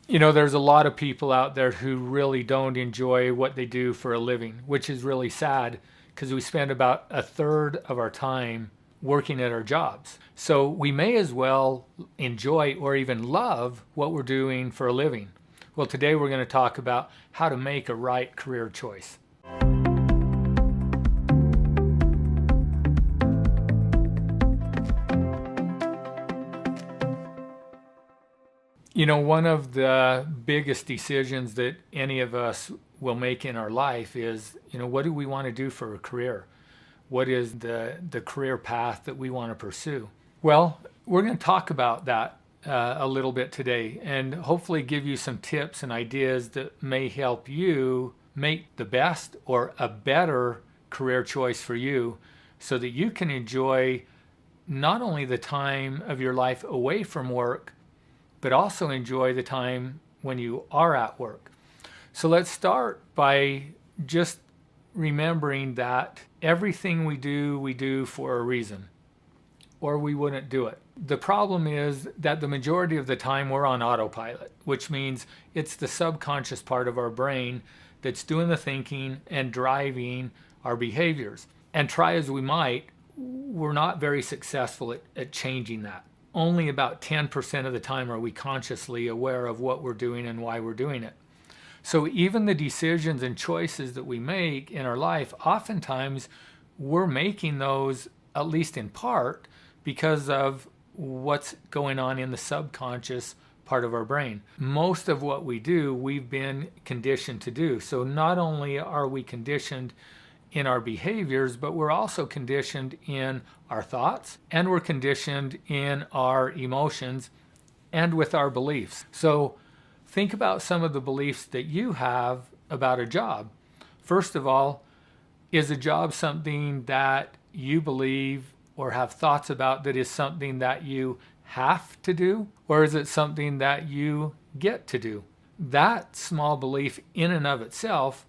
There's a lot of people out there who really don't enjoy what they do for a living, which is really sad because we spend about a third of our time working at our jobs. So we may as well enjoy or even love what we're doing for a living. Well, today we're going to talk about how to make a right career choice. One of the biggest decisions that any of us will make in our life is, what do we want to do for a career? What is the career path that we want to pursue? Well, we're going to talk about that a little bit today and hopefully give you some tips and ideas that may help you make the best or a better career choice for you so that you can enjoy not only the time of your life away from work, but also enjoy the time when you are at work. So let's start by just remembering that everything we do for a reason, or we wouldn't do it. The problem is that the majority of the time we're on autopilot, which means it's the subconscious part of our brain that's doing the thinking and driving our behaviors. And try as we might, we're not very successful at changing that. Only about 10% of the time are we consciously aware of what we're doing and why we're doing it. So even the decisions and choices that we make in our life, oftentimes we're making those, at least in part, because of what's going on in the subconscious part of our brain. Most of what we do, we've been conditioned to do. So not only are we conditioned in our behaviors, but we're also conditioned in our thoughts, and we're conditioned in our emotions and with our beliefs. So think about some of the beliefs that you have about a job. First of all, is a job something that you believe or have thoughts about that is something that you have to do, or is it something that you get to do? That small belief in and of itself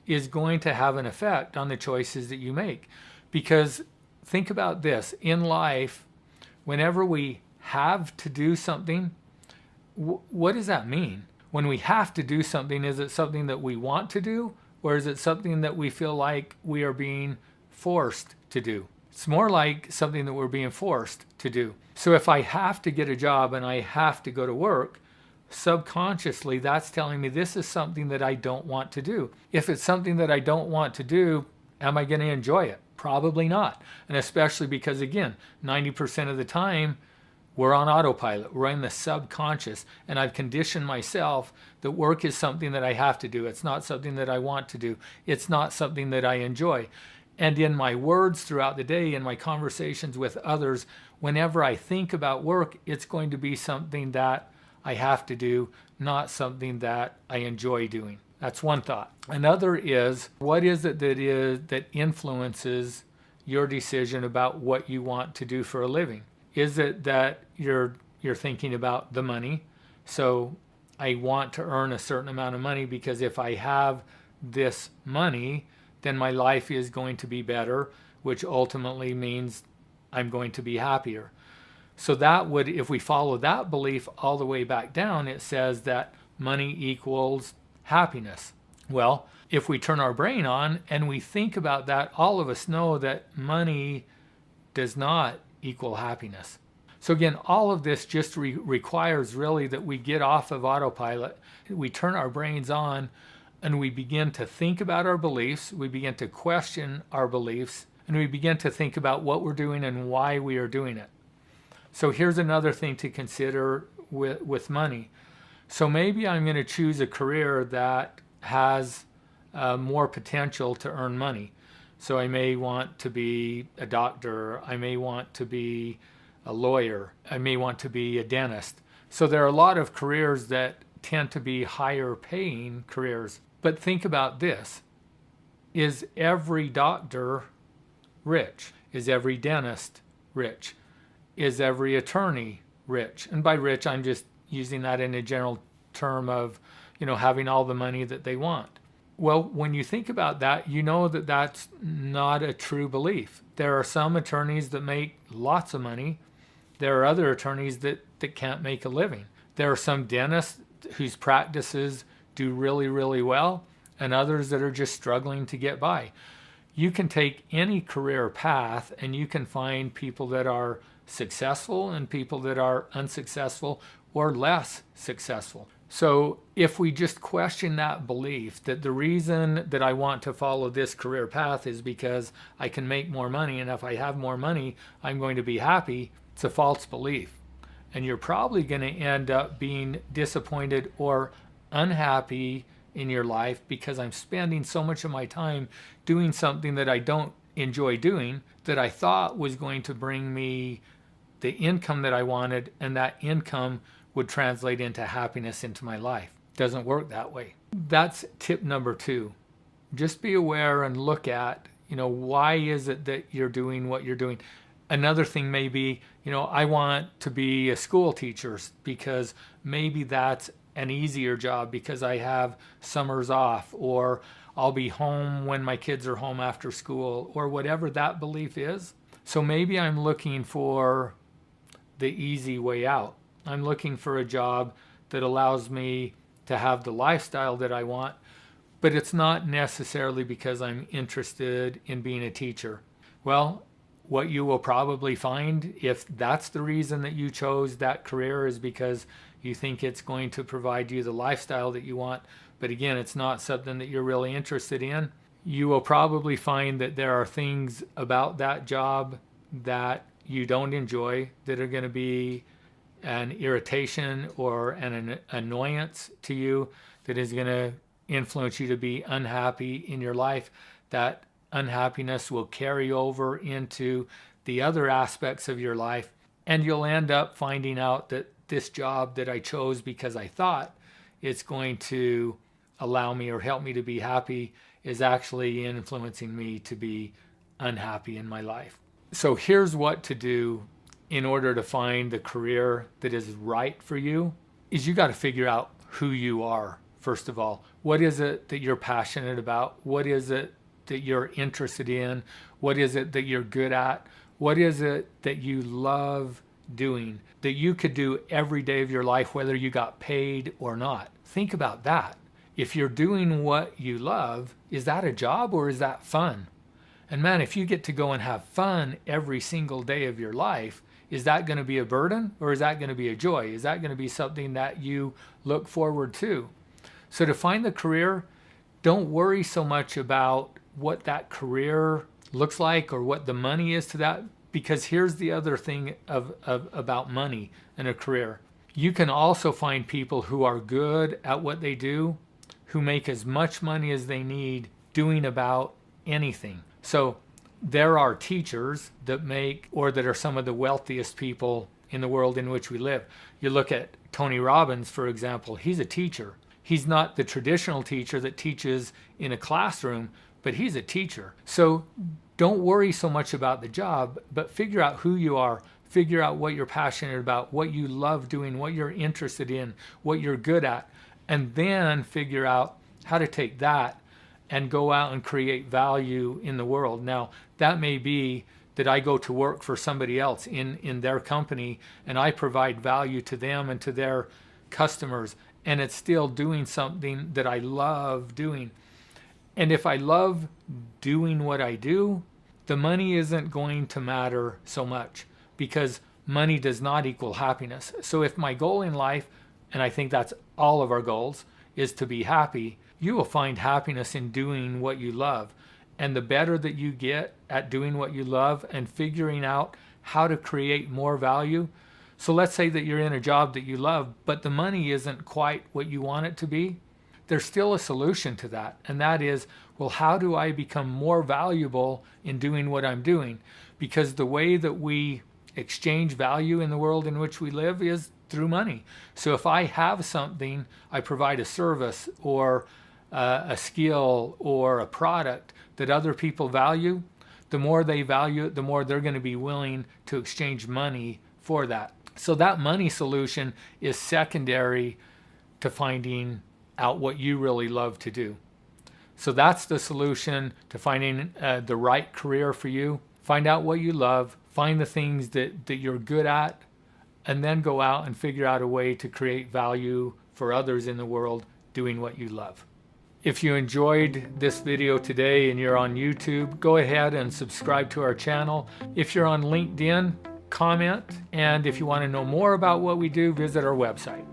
is going to have an effect on the choices that you make. Because think about this, in life, whenever we have to do something, what does that mean? When we have to do something, is it something that we want to do, or is it something that we feel like we are being forced to do? It's more like something that we're being forced to do. So if I have to get a job and I have to go to work, subconsciously that's telling me this is something that I don't want to do. If it's something that I don't want to do, am I going to enjoy it? Probably not. And especially because, again, 90% of the time we're on autopilot. We're in the subconscious, and I've conditioned myself that work is something that I have to do. It's not something that I want to do. It's not something that I enjoy. And in my words throughout the day, in my conversations with others, whenever I think about work, it's going to be something that I have to do, not something that I enjoy doing. That's one thought. Another is, what is it that influences your decision about what you want to do for a living? Is it that you're thinking about the money? So I want to earn a certain amount of money because if I have this money, then my life is going to be better, which ultimately means I'm going to be happier. So that would, if we follow that belief all the way back down, it says that money equals happiness. Well, if we turn our brain on and we think about that, all of us know that money does not equal happiness. So again, all of this just requires really that we get off of autopilot. We turn our brains on and we begin to think about our beliefs. We begin to question our beliefs, and we begin to think about what we're doing and why we are doing it. So here's another thing to consider with money. So maybe I'm going to choose a career that has more potential to earn money. So I may want to be a doctor. I may want to be a lawyer. I may want to be a dentist. So there are a lot of careers that tend to be higher paying careers. But think about this. Is every doctor rich? Is every dentist rich? Is every attorney rich? And by rich, I'm just using that in a general term of, having all the money that they want. Well, when you think about that, you know that that's not a true belief. There are some attorneys that make lots of money. There are other attorneys that can't make a living. There are some dentists whose practices do really, really well, and others that are just struggling to get by. You can take any career path and you can find people that are successful and people that are unsuccessful or less successful. So if we just question that belief that the reason that I want to follow this career path is because I can make more money, and if I have more money, I'm going to be happy, it's a false belief. And you're probably going to end up being disappointed or unhappy in your life because I'm spending so much of my time doing something that I don't enjoy doing, that I thought was going to bring me the income that I wanted, and that income would translate into happiness into my life. Doesn't work that way. That's tip number 2. Just be aware and look at, why is it that you're doing what you're doing? Another thing may be, I want to be a school teacher because maybe that's an easier job because I have summers off, or I'll be home when my kids are home after school, or whatever that belief is. So maybe I'm looking for the easy way out. I'm looking for a job that allows me to have the lifestyle that I want, but it's not necessarily because I'm interested in being a teacher. Well, what you will probably find, if that's the reason that you chose that career, is because you think it's going to provide you the lifestyle that you want, but again, it's not something that you're really interested in. You will probably find that there are things about that job that you don't enjoy that are going to be an irritation or an annoyance to you, that is going to influence you to be unhappy in your life. That unhappiness will carry over into the other aspects of your life, and you'll end up finding out that this job that I chose because I thought it's going to allow me or help me to be happy is actually influencing me to be unhappy in my life. So here's what to do in order to find the career that is right for you. Is you got to figure out who you are, first of all. What is it that you're passionate about? What is it that you're interested in? What is it that you're good at? What is it that you love doing that you could do every day of your life, whether you got paid or not? Think about that. If you're doing what you love, is that a job or is that fun? And man, if you get to go and have fun every single day of your life, is that going to be a burden or is that going to be a joy? Is that going to be something that you look forward to? So to find the career, don't worry so much about what that career looks like or what the money is to that, because here's the other thing about money and a career. You can also find people who are good at what they do, who make as much money as they need doing about anything. So there are teachers that make, or that are some of the wealthiest people in the world in which we live. You look at Tony Robbins, for example. He's a teacher. He's not the traditional teacher that teaches in a classroom, but he's a teacher. So don't worry so much about the job, but figure out who you are, figure out what you're passionate about, what you love doing, what you're interested in, what you're good at, and then figure out how to take that and go out and create value in the world. Now, that may be that I go to work for somebody else in their company and I provide value to them and to their customers, and it's still doing something that I love doing. And if I love doing what I do, the money isn't going to matter so much, because money does not equal happiness. So if my goal in life, and I think that's all of our goals, is to be happy, you will find happiness in doing what you love. And the better that you get at doing what you love and figuring out how to create more value. So let's say that you're in a job that you love, but the money isn't quite what you want it to be. There's still a solution to that. And that is, well, how do I become more valuable in doing what I'm doing? Because the way that we exchange value in the world in which we live is through money. So if I have something, I provide a service or a skill or a product that other people value, the more they value it, the more they're going to be willing to exchange money for that. So that money solution is secondary to finding out what you really love to do. So that's the solution to finding the right career for you. Find out what you love, find the things that you're good at, and then go out and figure out a way to create value for others in the world doing what you love. If you enjoyed this video today and you're on YouTube, go ahead and subscribe to our channel. If you're on LinkedIn, comment. And if you want to know more about what we do, visit our website.